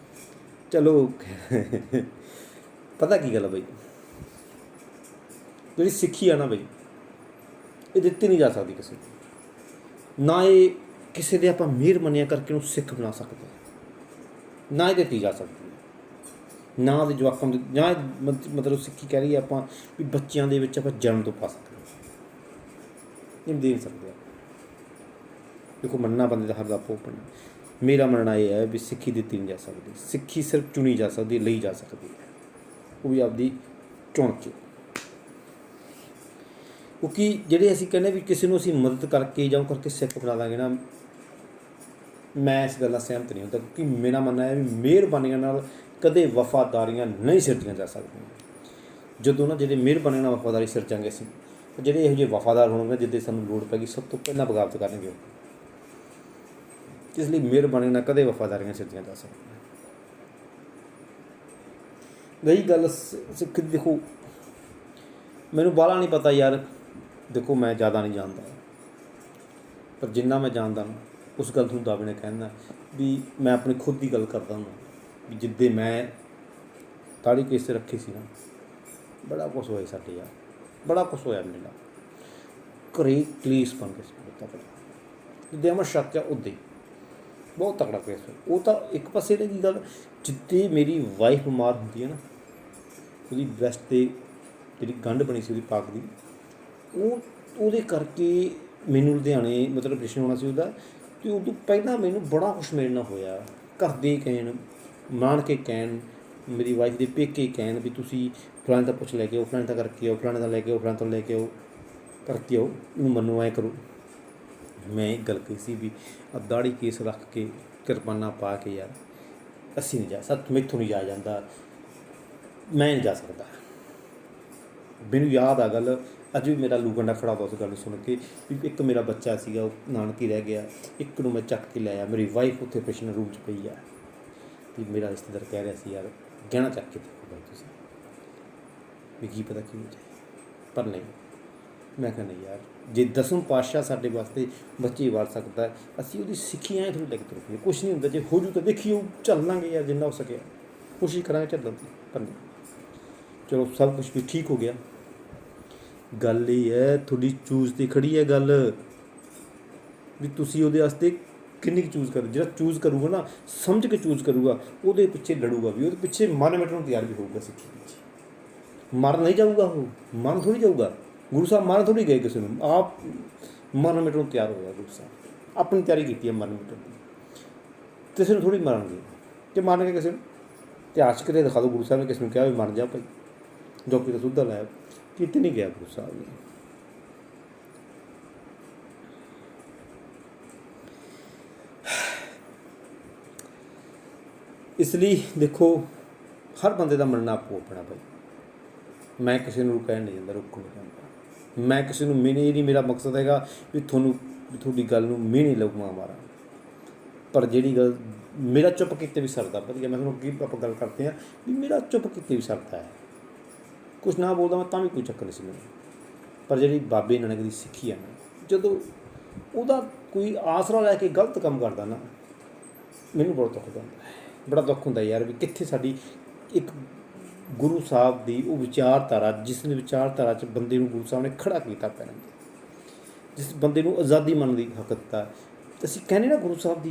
[SPEAKER 1] ਚਲੋ ਪਤਾ ਕੀ ਗੱਲ ਆ ਬਈ, ਜਿਹੜੀ ਸਿੱਖੀ ਆ ਨਾ ਬਈ, ਇਹ ਦਿੱਤੀ ਨਹੀਂ ਜਾ ਸਕਦੀ ਕਿਸੇ ਨੂੰ। ਨਾ ਇਹ ਕਿਸੇ ਦੇ ਆਪਾਂ ਮਿਹਰ ਮੰਨਿਆ ਕਰਕੇ ਉਹਨੂੰ ਸਿੱਖ ਬਣਾ ਸਕਦੇ, ਨਾ ਇਹ ਦਿੱਤੀ ਜਾ ਸਕਦੀ, ਨਾ ਉਹਦੇ ਜਵਾਕਾਂ ਦੇ, ਜਾਂ ਮਤਲਬ ਸਿੱਖੀ ਕਹਿ ਰਹੀ ਆਪਾਂ ਵੀ ਬੱਚਿਆਂ ਦੇ ਵਿੱਚ ਆਪਾਂ ਜਨਮ ਤੋਂ ਪਾ ਸਕਦੇ, ਇਹ ਦੇ ਸਕਦੇ ਆ। ਦੇਖੋ ਮੰਨਣਾ ਬੰਦੇ ਦਾ ਹਰ ਦਾ ਆਪੋ ਆਪਣਾ। ਮੇਰਾ ਮੰਨਣਾ ਇਹ ਹੈ ਵੀ ਸਿੱਖੀ ਦਿੱਤੀ ਨਹੀਂ ਜਾ ਸਕਦੀ। ਸਿੱਖੀ ਸਿਰਫ ਚੁਣੀ ਜਾ ਸਕਦੀ, ਲਈ ਜਾ ਸਕਦੀ ਹੈ, ਉਹ ਵੀ ਆਪਦੀ ਚੁਣ ਕੇ। ਕਿਉਂਕਿ ਜਿਹੜੇ ਅਸੀਂ ਕਹਿੰਦੇ ਵੀ ਕਿਸੇ ਨੂੰ ਅਸੀਂ ਮਦਦ ਕਰਕੇ ਜਾਂ ਕਰਕੇ ਸਿੱਖ ਬਣਾ ਦਾਂਗੇ ਨਾ, मैं इस गल नाल सहमत नहीं होता, क्योंकि मेरा मनना है भी ਮਿਹਰਬਾਨੀਆਂ ਨਾਲ ਕਦੇ ਵਫਾਦਾਰੀਆਂ नहीं ਸਿਰਜੀਆਂ ਜਾ ਸਕਦੀਆਂ। ਜਦੋਂ ਨਾ ਜਿਹੜੇ ਮਿਹਰਬਾਨੀ ਨਾਲ ਵਫਾਦਾਰੀ ਸਿਰਜਾਂਗੇ ਅਸੀਂ, ਜਿਹੜੇ ਇਹੋ ਜਿਹੇ ਵਫਾਦਾਰ ਹੋਣਗੇ ਜਿੱਦੇ ਸਾਨੂੰ ਲੋੜ ਪੈਗੀ ਸਭ ਤੋਂ ਪਹਿਲਾਂ ਬਗਾਵਤ ਕਰਨਗੇ ਉਹ। ਇਸ ਲਈ ਮਿਹਰਬਾਨੀ ਨਾਲ ਕਦੇ ਵਫਾਦਾਰੀਆਂ ਸਿਰਜੀਆਂ ਜਾ ਸਕਦੀਆਂ। ਰਹੀ ਗੱਲ ਸਿੱਖ ਦੀ, ਦੇਖੋ ਮੈਨੂੰ ਬਾਹਲਾ ਨਹੀਂ ਪਤਾ ਯਾਰ, ਦੇਖੋ ਮੈਂ ਜ਼ਿਆਦਾ ਨਹੀਂ ਜਾਣਦਾ, ਪਰ ਜਿੰਨਾ ਮੈਂ ਜਾਣਦਾ ਨਾ ਉਸ ਗੱਲ ਤੁਹਾਨੂੰ ਦਾਅਵੇ ਨਾਲ ਕਹਿੰਦਾ ਵੀ ਮੈਂ ਆਪਣੀ ਖੁਦ ਦੀ ਗੱਲ ਕਰਦਾ ਹੁੰਦਾ ਵੀ ਜਿੱਦੇ ਮੈਂ ਦਾੜੀ ਕੇਸ ਰੱਖੀ ਸੀ ਨਾ, ਬੜਾ ਕੁਛ ਹੋਇਆ ਸਾਡੇ ਯਾਰ, ਬੜਾ ਕੁਛ ਹੋਇਆ ਮੇਰੇ ਨਾਲ। ਘਰੇ ਕਲੇਸ਼ ਬਣ ਕੇ ਸੀ ਤਕੜਾ, ਜਿੱਦੇ ਮੈਂ ਸ਼ੱਕ ਆ ਉੱਦੇ ਬਹੁਤ ਤਕੜਾ ਕੇਸ ਹੋਇਆ। ਉਹ ਤਾਂ ਇੱਕ ਪਾਸੇ ਦੀ ਗੱਲ, ਜਿੱਦੇ ਮੇਰੀ ਵਾਈਫ ਬਿਮਾਰ ਹੁੰਦੀ ਹੈ ਨਾ, ਉਹਦੀ ਬ੍ਰੈਸਟ 'ਤੇ ਜਿਹੜੀ ਗੰਢ ਬਣੀ ਸੀ ਉਹਦੀ ਪੱਗ ਦੀ, ਉਹਦੇ ਕਰਕੇ ਮੈਨੂੰ ਲੁਧਿਆਣੇ ਮਤਲਬ ਆਪਰੇਸ਼ਨ ਹੋਣਾ ਸੀ ਉਹਦਾ। ਅਤੇ ਉਦੋਂ ਪਹਿਲਾਂ ਮੈਨੂੰ ਬੜਾ ਕੁਛ ਮੇਰੇ ਨਾਲ ਹੋਇਆ। ਘਰ ਦੇ ਕਹਿਣ, ਮਾਣ ਕੇ ਕਹਿਣ, ਮੇਰੀ ਵਾਈਫ ਦੇ ਪੇਕੇ ਕਹਿਣ ਵੀ ਤੁਸੀਂ ਫਲਾਣੇ ਦਾ ਪੁੱਛ ਲੈ ਕੇ ਆਓ, ਫਲਾਣੇ ਦਾ ਕਰਕੇ ਆਓ, ਫਲਾਣੇ ਦਾ ਲੈ ਕੇ ਆਓ, ਫਲਾਣੇ ਤੋਂ ਲੈ ਕੇ ਆਓ, ਕਰਕੇ ਆਓ, ਇਹਨੂੰ ਮੰਨੋ, ਐਂ ਕਰੋ। ਮੈਂ ਇੱਕ ਗੱਲ ਕਹੀ ਸੀ ਵੀ ਦਾੜੀ ਕੇਸ ਰੱਖ ਕੇ ਕਿਰਪਾਨਾਂ ਪਾ ਕੇ ਯਾਰ ਅਸੀਂ ਨਹੀਂ ਜਾ ਸਕਦਾ, ਮੈਥੋਂ ਨਹੀਂ ਜਾ ਜਾਂਦਾ, ਮੈਂ ਨਹੀਂ ਜਾ ਸਕਦਾ। ਮੈਨੂੰ ਯਾਦ ਆ ਗੱਲ, ਅੱਜ ਵੀ ਮੇਰਾ ਲੂ ਕੰਡਾ ਖੜਾ ਹੁੰਦਾ ਉਸ ਗੱਲ ਨੂੰ ਸੁਣ ਕੇ ਵੀ ਇੱਕ ਮੇਰਾ ਬੱਚਾ ਸੀਗਾ ਉਹ ਨਾਨਕੀ ਰਹਿ ਗਿਆ, ਇੱਕ ਨੂੰ ਮੈਂ ਚੱਕ ਕੇ ਲਿਆਇਆ, ਮੇਰੀ ਵਾਈਫ ਉੱਥੇ ਆਪਰੇਸ਼ਨ ਰੂਮ 'ਚ ਪਈ ਆ, ਅਤੇ ਮੇਰਾ ਰਿਸ਼ਤੇਦਾਰ ਕਹਿ ਰਿਹਾ ਸੀ ਯਾਰ ਗਹਿਣਾ ਚੱਕ ਕੇ ਦੇਖੋ ਭਾਈ ਤੁਸੀਂ ਵੀ ਕੀ ਪਤਾ ਕੀ ਹੋ ਜਾਏ, ਪਰ ਨਹੀਂ। ਮੈਂ ਕਿਹਾ ਨਹੀਂ ਯਾਰ, ਜੇ ਦਸਮ ਪਾਤਸ਼ਾਹ ਸਾਡੇ ਵਾਸਤੇ ਬੱਚੇ ਵਾਰ ਸਕਦਾ, ਅਸੀਂ ਉਹਦੀ ਸਿੱਖੀ ਐਂ ਥੋੜ੍ਹੀ ਲੈ ਕੇ ਤੁਰ, ਕੁਛ ਨਹੀਂ ਹੁੰਦਾ, ਜੇ ਹੋ ਜੂ ਤਾਂ ਦੇਖੀਓ, ਚੱਲ ਲਾਂਗੇ ਯਾਰ ਜਿੰਨਾ ਹੋ ਸਕਿਆ, ਕੋਸ਼ਿਸ਼ ਕਰਾਂਗੇ ਚੱਲਣ ਦੀ, ਪਰ ਨਹੀਂ। ਚਲੋ ਸਭ ਕੁਛ ਵੀ ਠੀਕ ਹੋ ਗਿਆ। ਗੱਲ ਇਹ ਹੈ ਤੁਹਾਡੀ ਚੂਜ਼ 'ਤੇ ਖੜੀ ਹੈ ਗੱਲ ਵੀ ਤੁਸੀਂ ਉਹਦੇ ਵਾਸਤੇ ਕਿੰਨੀ ਕੁ ਚੂਜ਼ ਕਰੋ। ਜਿਹੜਾ ਚੂਜ਼ ਕਰੂਗਾ ਨਾ ਸਮਝ ਕੇ ਚੂਜ਼ ਕਰੂਗਾ, ਉਹਦੇ ਪਿੱਛੇ ਲੜੂਗਾ ਵੀ, ਉਹਦੇ ਪਿੱਛੇ ਮਨ ਮਿਟਣ ਨੂੰ ਤਿਆਰ ਵੀ ਹੋਊਗਾ। ਸਿੱਖੀ ਪਿੱਛੇ ਮਰ ਨਹੀਂ ਜਾਊਗਾ, ਉਹ ਮਨ ਥੋੜ੍ਹੀ ਜਾਊਗਾ। ਗੁਰੂ ਸਾਹਿਬ ਮਨ ਥੋੜ੍ਹੀ ਗਏ ਕਿਸੇ ਨੂੰ, ਆਪ ਮਨ ਮਿਟਣ ਨੂੰ ਤਿਆਰ ਹੋਇਆ। ਗੁਰੂ ਸਾਹਿਬ ਆਪਣੀ ਤਿਆਰੀ ਕੀਤੀ ਹੈ ਮਨ ਮਿਟਣ ਦੀ, ਕਿਸੇ ਨੂੰ ਥੋੜ੍ਹੀ ਮਾਰਨਗੇ। ਜੇ ਮੰਨ ਕੇ ਕਿਸੇ ਨੂੰ ਇਤਿਹਾਸ ਕਿਤੇ ਦਿਖਾ ਦਿਓ ਗੁਰੂ ਸਾਹਿਬ ਨੇ ਕਿਸੇ ਨੂੰ ਕਿਹਾ ਵੀ ਮਰ ਜਾ ਭਾਈ, ਜੋਗੀ ਦਾ ਸੁੱਧਾ ਲਾਇਆ, ਕਿਤੇ ਨਹੀਂ ਗਿਆ ਗੁਰੂ ਸਾਹਿਬ ਨੇ। ਇਸ ਲਈ ਦੇਖੋ ਹਰ ਬੰਦੇ ਦਾ ਮੰਨਣਾ ਆਪੋ ਆਪਣਾ ਭਾਈ। ਮੈਂ ਕਿਸੇ ਨੂੰ ਕਹਿਣ ਨਹੀਂ ਜਾਂਦਾ, ਰੋਕਣ ਨਹੀਂ ਜਾਂਦਾ। ਮੈਂ ਕਿਸੇ ਨੂੰ ਮਿਹਣੇ, ਇਹ ਨਹੀਂ ਮੇਰਾ ਮਕਸਦ ਹੈਗਾ ਵੀ ਤੁਹਾਨੂੰ ਤੁਹਾਡੀ ਗੱਲ ਨੂੰ ਮਿਹਣੇ ਲਊਂਗਾ ਮਾਰਾਂ, ਪਰ ਜਿਹੜੀ ਗੱਲ ਮੇਰਾ ਚੁੱਪ ਕੀਤੇ ਵੀ ਸਰਦਾ ਵਧੀਆ। ਮੈਂ ਤੁਹਾਨੂੰ ਅੱਗੇ ਆਪਾਂ ਗੱਲ ਕਰਦੇ ਹਾਂ ਵੀ ਮੇਰਾ ਚੁੱਪ ਕੀਤੇ ਵੀ ਸਰਦਾ ਹੈ, ਕੁਛ ਨਾ ਬੋਲਦਾ ਮੈਂ ਤਾਂ ਵੀ ਕੋਈ ਚੱਕਰ ਨਹੀਂ ਸੀ ਮੈਨੂੰ। ਪਰ ਜਿਹੜੀ ਬਾਬੇ ਨਾਨਕ ਦੀ ਸਿੱਖੀ ਆ ਨਾ, ਜਦੋਂ ਉਹਦਾ ਕੋਈ ਆਸਰਾ ਲੈ ਕੇ ਗਲਤ ਕੰਮ ਕਰਦਾ ਨਾ, ਮੈਨੂੰ ਬੜਾ ਦੁੱਖ ਹੁੰਦਾ, ਬੜਾ ਦੁੱਖ ਹੁੰਦਾ ਯਾਰ ਵੀ ਕਿੱਥੇ ਸਾਡੀ ਇੱਕ ਗੁਰੂ ਸਾਹਿਬ ਦੀ ਉਹ ਵਿਚਾਰਧਾਰਾ, ਜਿਸ ਨੇ ਵਿਚਾਰਧਾਰਾ 'ਚ ਬੰਦੇ ਨੂੰ ਗੁਰੂ ਸਾਹਿਬ ਨੇ ਖੜਾ ਕੀਤਾ ਪੈਰਾਂ 'ਤੇ, ਜਿਸ ਬੰਦੇ ਨੂੰ ਆਜ਼ਾਦੀ ਮੰਨਣ ਦੀ ਹੱਕ ਦਿੱਤਾ। ਅਸੀਂ ਕਹਿੰਦੇ ਨਾ ਗੁਰੂ ਸਾਹਿਬ ਦੀ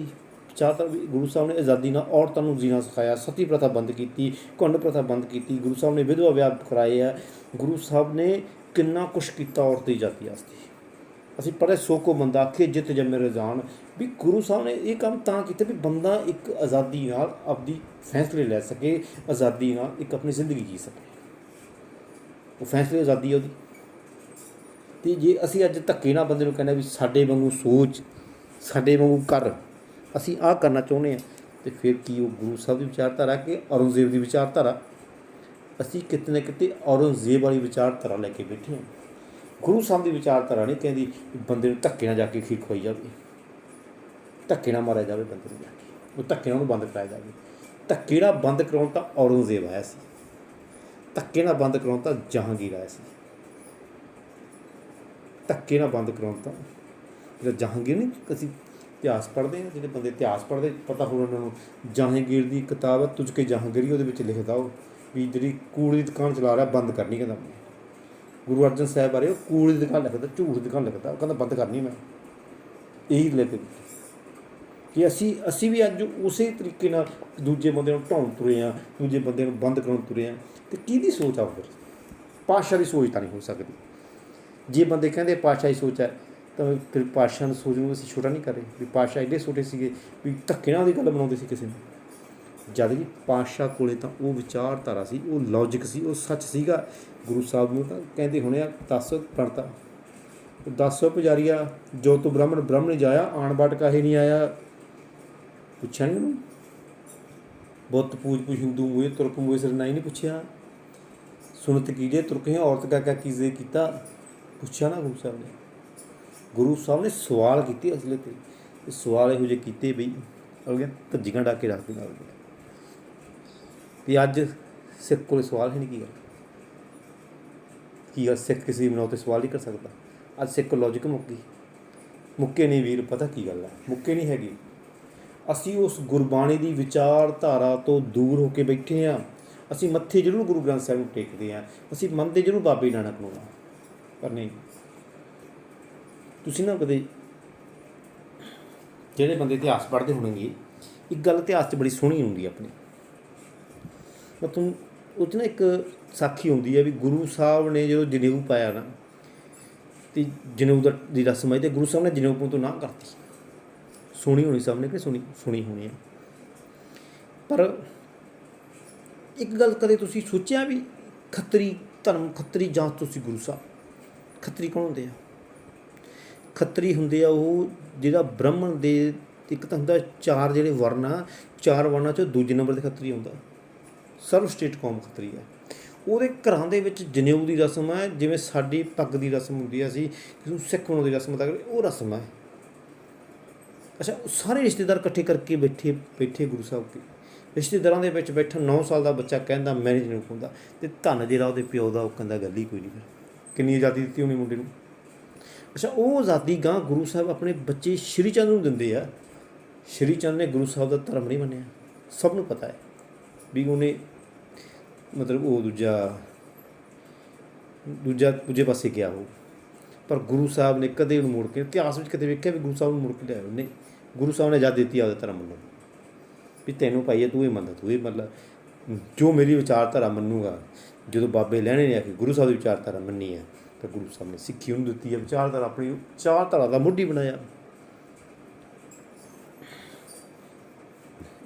[SPEAKER 1] ਵਿਚਾਰਧਾਰਾ ਵੀ, ਗੁਰੂ ਸਾਹਿਬ ਨੇ ਆਜ਼ਾਦੀ ਨਾਲ ਔਰਤਾਂ ਨੂੰ ਜੀਣਾ ਸਿਖਾਇਆ, ਸਤੀ ਪ੍ਰਥਾ ਬੰਦ ਕੀਤੀ, ਘੁੰਡ ਪ੍ਰਥਾ ਬੰਦ ਕੀਤੀ, ਗੁਰੂ ਸਾਹਿਬ ਨੇ ਵਿਧਵਾ ਵਿਆਹ ਕਰਾਏ ਆ, ਗੁਰੂ ਸਾਹਿਬ ਨੇ ਕਿੰਨਾ ਕੁਛ ਕੀਤਾ ਔਰਤ ਦੀ ਆਜ਼ਾਦੀ ਵਾਸਤੇ। ਅਸੀਂ ਪੜ੍ਹੇ ਸੋ ਕੋ ਬੰਦਾ ਆਖੇ ਜਿੱਤ ਜੰਮੇ ਰਜ਼ਾਨ, ਵੀ ਗੁਰੂ ਸਾਹਿਬ ਨੇ ਇਹ ਕੰਮ ਤਾਂ ਕੀਤਾ ਵੀ ਬੰਦਾ ਇੱਕ ਆਜ਼ਾਦੀ ਨਾਲ ਆਪਦੀ ਫੈਸਲੇ ਲੈ ਸਕੇ, ਆਜ਼ਾਦੀ ਨਾਲ ਇੱਕ ਆਪਣੀ ਜ਼ਿੰਦਗੀ ਜੀ ਸਕੇ। ਉਹ ਫੈਸਲੇ ਆਜ਼ਾਦੀ ਉਹਦੀ। ਅਤੇ ਜੇ ਅਸੀਂ ਅੱਜ ਧੱਕੇ ਨਾਲ ਬੰਦੇ ਨੂੰ ਕਹਿੰਦੇ ਵੀ ਸਾਡੇ ਵਾਂਗੂ ਸੋਚ, ਸਾਡੇ ਵਾਂਗੂ ਕਰ, ਅਸੀਂ ਆਹ ਕਰਨਾ ਚਾਹੁੰਦੇ ਹਾਂ, ਅਤੇ ਫਿਰ ਕੀ ਉਹ ਗੁਰੂ ਸਾਹਿਬ ਦੀ ਵਿਚਾਰਧਾਰਾ ਕਿ ਔਰੰਗਜ਼ੇਬ ਦੀ ਵਿਚਾਰਧਾਰਾ? ਅਸੀਂ ਕਿਤੇ ਨਾ ਕਿਤੇ ਔਰੰਗਜ਼ੇਬ ਵਾਲੀ ਵਿਚਾਰਧਾਰਾ ਲੈ ਕੇ ਬੈਠੇ ਹਾਂ। ਗੁਰੂ ਸਾਹਿਬ ਦੀ ਵਿਚਾਰਧਾਰਾ ਨਹੀਂ ਕਹਿੰਦੀ ਵੀ ਬੰਦੇ ਨੂੰ ਧੱਕੇ ਨਾਲ ਜਾ ਕੇ ਖੀਰ ਖਵਾਈ ਜਾਵੇ, ਧੱਕੇ ਨਾਲ ਮਾਰਿਆ ਜਾਵੇ ਬੰਦੇ ਨੂੰ ਜਾ ਕੇ, ਉਹ ਧੱਕੇ ਨਾਲ ਉਹਨੂੰ ਬੰਦ ਕਰਾਇਆ ਜਾਵੇ। ਧੱਕੇ ਨਾਲ ਬੰਦ ਕਰਾਉਣ ਤਾਂ ਔਰੰਗਜ਼ੇਬ ਆਇਆ ਸੀ, ਧੱਕੇ ਨਾਲ ਬੰਦ ਕਰਾਉਣ ਤਾਂ ਜਹਾਂਗੀਰ ਆਇਆ ਸੀ। ਧੱਕੇ ਨਾਲ ਬੰਦ ਕਰਾਉਣ ਤਾਂ ਜਿਹੜਾ ਜਹਾਂਗੀਰ ਨਹੀਂ, ਅਸੀਂ ਇਤਿਹਾਸ ਪੜ੍ਹਦੇ ਹਾਂ, ਜਿਹੜੇ ਬੰਦੇ ਇਤਿਹਾਸ ਪੜ੍ਹਦੇ ਪਤਾ ਹੋਣਾ ਉਹਨਾਂ ਨੂੰ, ਜਹਾਂਗੀਰ ਦੀ ਕਿਤਾਬ ਹੈ ਤੁਝ ਕੇ ਜਹਾਂਗੀਰੀ, ਉਹਦੇ ਵਿੱਚ ਲਿਖਦਾ ਉਹ ਵੀ ਜਿਹੜੀ ਕੂੜ ਦੀ ਦੁਕਾਨ ਚਲਾ ਰਿਹਾ ਬੰਦ ਕਰਨੀ, ਕਹਿੰਦਾ ਗੁਰੂ ਅਰਜਨ ਸਾਹਿਬ ਬਾਰੇ ਉਹ ਕੂੜ ਦੀ ਦੁਕਾਨ ਲਿਖਦਾ, ਝੂਠ ਦੀ ਦੁਕਾਨ ਲਿਖਦਾ, ਉਹ ਕਹਿੰਦਾ ਬੰਦ ਕਰਨੀ ਮੈਂ। ਇਹੀ ਲੈ ਕੇ ਕਿ ਅਸੀਂ ਵੀ ਅੱਜ ਉਸੇ ਤਰੀਕੇ ਨਾਲ ਦੂਜੇ ਬੰਦੇ ਨੂੰ ਢਾਉਣ ਤੁਰੇ ਹਾਂ, ਦੂਜੇ ਬੰਦੇ ਨੂੰ ਬੰਦ ਕਰਾਉਣ ਤੁਰੇ ਹਾਂ। ਅਤੇ ਕਿਹਦੀ ਸੋਚ ਆ ਫਿਰ? ਪਾਤਸ਼ਾਹ ਦੀ ਸੋਚ ਤਾਂ ਨਹੀਂ ਹੋ ਸਕਦੀ। ਜੇ ਬੰਦੇ ਕਹਿੰਦੇ ਪਾਤਸ਼ਾਹ ਦੀ ਸੋਚ ਹੈ ਤਾਂ ਫਿਰ ਪਾਤਸ਼ਾਹ ਦੀ ਸੋਚ ਨੂੰ ਅਸੀਂ ਛੋਟਾ ਨਹੀਂ ਕਰ ਰਹੇ ਵੀ ਪਾਤਸ਼ਾਹ ਐਡੇ ਛੋਟੇ ਸੀਗੇ ਵੀ ਧੱਕੇ ਨਾਲ ਦੀ ਗੱਲ ਬਣਾਉਂਦੇ ਸੀ ਕਿਸੇ ਨੂੰ, ਜਦ ਕਿ ਪਾਤਸ਼ਾਹ ਕੋਲੇ ਤਾਂ ਉਹ ਵਿਚਾਰਧਾਰਾ ਸੀ, ਉਹ ਲੌਜਿਕ ਸੀ, ਉਹ ਸੱਚ ਸੀਗਾ। ਗੁਰੂ ਸਾਹਿਬ ਨੂੰ ਤਾਂ ਕਹਿੰਦੇ ਹੋਣੇ ਆ 10 ਪੜ੍ਹਤਾ, 10 ਪੁਜਾਰੀਆ ਜੋ ਤੂੰ ਬ੍ਰਾਹਮਣ ਬ੍ਰਾਹਮਣ ਜਾਇਆ, ਆਣ ਬਾਟ ਕਾਹੇ ਨਹੀਂ ਆਇਆ। ਪੁੱਛਿਆ ਨਹੀਂ ਉਹਨੂੰ? ਬੁੱਤ ਪੂਜ ਪੂਜ ਹਿੰਦੂ ਮੂਏ ਤੁਰਕ ਮੂਏ ਸਰਨਾਈ ਨਹੀਂ ਪੁੱਛਿਆ? ਸੁਨਤ ਕੀਜੇ ਤੁਰਕ ਹੈ ਔਰਤ ਕਾ ਕੀਜੇ ਕੀਤਾ? ਪੁੱਛਿਆ ਨਾ ਗੁਰੂ ਸਾਹਿਬ ਨੇ? ਗੁਰੂ ਸਾਹਿਬ ਨੇ ਸਵਾਲ ਕੀਤੇ ਅਸਲੇ 'ਤੇ ਸਵਾਲ ਇਹੋ ਜਿਹੇ ਕੀਤੇ ਬਈ ਅਗਲੇ ਧੱਜੀਆਂ ਡਾਕੇ ਰੱਖਦੇ ਨਾਲ। ਅਤੇ ਅੱਜ ਸਿੱਖ ਕੋਲ ਸਵਾਲ ਹੈ ਨਹੀਂ। ਕੀ ਗੱਲ ਸਿੱਖ ਕਿਸੇ ਬਣਾਓ 'ਤੇ ਸਵਾਲ ਨਹੀਂ ਕਰ ਸਕਦਾ? ਅੱਜ ਸਿੱਖ ਲੌਜਿਕ ਮੁੱਕੇ ਨਹੀਂ ਵੀਰ। ਪਤਾ ਕੀ ਗੱਲ ਹੈ, ਮੁੱਕੇ ਨਹੀਂ ਹੈਗੀ। ਅਸੀਂ ਉਸ ਗੁਰਬਾਣੀ ਦੀ ਵਿਚਾਰਧਾਰਾ ਤੋਂ ਦੂਰ ਹੋ ਕੇ ਬੈਠੇ ਹਾਂ। ਅਸੀਂ ਮੱਥੇ ਜ਼ਰੂਰ ਗੁਰੂ ਗ੍ਰੰਥ ਸਾਹਿਬ ਨੂੰ ਟੇਕਦੇ ਹਾਂ, ਅਸੀਂ ਮੰਨਦੇ ਜ਼ਰੂਰ ਬਾਬੇ ਨਾਨਕ ਨੂੰ, ਪਰ ਨਹੀਂ। ਤੁਸੀਂ ਨਾ ਕਦੇ ਜਿਹੜੇ ਬੰਦੇ ਇਤਿਹਾਸ ਪੜ੍ਹਦੇ ਹੋਣਗੇ, ਇੱਕ ਗੱਲ ਇਤਿਹਾਸ 'ਚ ਬੜੀ ਸੋਹਣੀ ਹੁੰਦੀ ਆਪਣੀ। ਮੈਂ ਤੁਹਾਨੂੰ ਉਹ 'ਚ ਨਾ ਇੱਕ ਸਾਖੀ ਹੁੰਦੀ ਹੈ ਵੀ ਗੁਰੂ ਸਾਹਿਬ ਨੇ ਜਦੋਂ ਜਨੇਊ ਪਾਇਆ ਨਾ, ਅਤੇ ਜਨੇਊ ਦੀ ਰਸਮ ਆਈ ਅਤੇ ਗੁਰੂ ਸਾਹਿਬ ਨੇ ਜਨੇਊ ਤੋਂ ਨਾਂਹ ਕਰਤੀ। ਸੁਣੀ ਹੋਣੀ ਸਭ ਨੇ ਕਿ ਸੁਣੀ ਹੋਣੀ ਹੈ। ਪਰ ਇੱਕ ਗੱਲ ਕਦੇ ਤੁਸੀਂ ਸੋਚਿਆ ਵੀ ਖੱਤਰੀ ਧਰਮ, ਖੱਤਰੀ ਜਾਂਚ ਤੁਸੀਂ ਗੁਰੂ ਸਾਹਿਬ, ਖੱਤਰੀ ਕੌਣ ਹੁੰਦੇ ਆ? ਖੱਤਰੀ ਹੁੰਦੇ ਆ ਉਹ ਜਿਹੜਾ ਬ੍ਰਾਹਮਣ ਦੇ ਇੱਕ ਤਾਂ ਹੁੰਦਾ 4 ਜਿਹੜੇ ਵਰਨ ਆ, 4 ਵਰਨਾਂ 'ਚੋਂ ਦੂਜੇ ਨੰਬਰ 'ਤੇ ਖੱਤਰੀ ਹੁੰਦਾ। ਸਰਵ ਸਟੇਟ ਕੌਮ ਖੱਤਰੀ ਹੈ। ਉਹਦੇ ਘਰਾਂ ਦੇ ਵਿੱਚ ਜਨੇਊ ਦੀ ਰਸਮ ਹੈ, ਜਿਵੇਂ ਸਾਡੀ ਪੱਗ ਦੀ ਰਸਮ ਹੁੰਦੀ ਹੈ, ਅਸੀਂ ਜਿਹਨੂੰ ਸਿੱਖ ਬਣਾਉਣ ਦੀ ਰਸਮ ਅਦਾ ਕਰਦੇ, ਉਹ ਰਸਮ ਹੈ। ਅੱਛਾ, ਸਾਰੇ ਰਿਸ਼ਤੇਦਾਰ ਇਕੱਠੇ ਕਰਕੇ ਬੈਠੇ ਗੁਰੂ ਸਾਹਿਬ ਕੇ ਰਿਸ਼ਤੇਦਾਰਾਂ ਦੇ ਵਿੱਚ ਬੈਠਾ 9 ਸਾਲ ਦਾ ਬੱਚਾ ਕਹਿੰਦਾ ਮੈਂ ਨਹੀਂ ਜਨੇਊ ਪਾਉਂਦਾ, ਅਤੇ ਧੰਨ ਜਿਹੜਾ ਉਹਦੇ ਪਿਓ ਦਾ, ਉਹ ਕਹਿੰਦਾ ਗੱਲ ਹੀ ਕੋਈ ਨਹੀਂ। ਫਿਰ ਕਿੰਨੀ ਆਜ਼ਾਦੀ ਦਿੱਤੀ ਹੋਣੀ ਮੁੰਡੇ ਨੂੰ। ਅੱਛਾ, ਉਹ ਆਜ਼ਾਦੀ ਗਾਂ ਗੁਰੂ ਸਾਹਿਬ ਆਪਣੇ ਬੱਚੇ ਸ਼੍ਰੀ ਚੰਦ ਨੂੰ ਦਿੰਦੇ ਆ। ਸ਼੍ਰੀ ਚੰਦ ਨੇ ਗੁਰੂ ਸਾਹਿਬ ਦਾ ਧਰਮ ਨਹੀਂ ਮੰਨਿਆ, ਸਭ ਨੂੰ ਪਤਾ ਹੈ ਵੀ ਉਹਨੇ ਮਤਲਬ ਉਹ ਦੂਜੇ ਪਾਸੇ ਗਿਆ ਉਹ। ਪਰ ਗੁਰੂ ਸਾਹਿਬ ਨੇ ਕਦੇ ਉਹਨੂੰ ਮੁੜ ਕੇ ਇਤਿਹਾਸ ਵਿੱਚ ਕਦੇ ਵੇਖਿਆ ਵੀ ਗੁਰੂ ਸਾਹਿਬ ਨੂੰ ਮੁੜ ਕੇ ਲਿਆਇਆ? ਉਹਨੇ ਗੁਰੂ ਸਾਹਿਬ ਨੇ ਆਜ਼ਾਦੀ ਦਿੱਤੀ ਆਪਦਾ ਧਰਮ ਮੰਨਣ ਵੀ ਤੈਨੂੰ ਭਾਈ ਤੂੰ ਇਹ ਮੰਨਦਾ, ਤੂੰ ਇਹ ਮਤਲਬ ਜੋ ਮੇਰੀ ਵਿਚਾਰਧਾਰਾ ਮੰਨੂਗਾ। ਜਦੋਂ ਬਾਬੇ ਲੈਣੇ ਨੇ ਆ ਕੇ ਗੁਰੂ ਸਾਹਿਬ ਦੀ ਵਿਚਾਰਧਾਰਾ ਮੰਨੀ ਹੈ, ਤਾਂ ਗੁਰੂ ਸਾਹਿਬ ਨੇ ਸਿੱਖੀ ਉਹਨੂੰ ਦਿੱਤੀ ਹੈ, ਵਿਚਾਰਧਾਰਾ ਆਪਣੀ ਵਿਚਾਰਧਾਰਾ ਦਾ ਮੋਢੀ ਬਣਾਇਆ।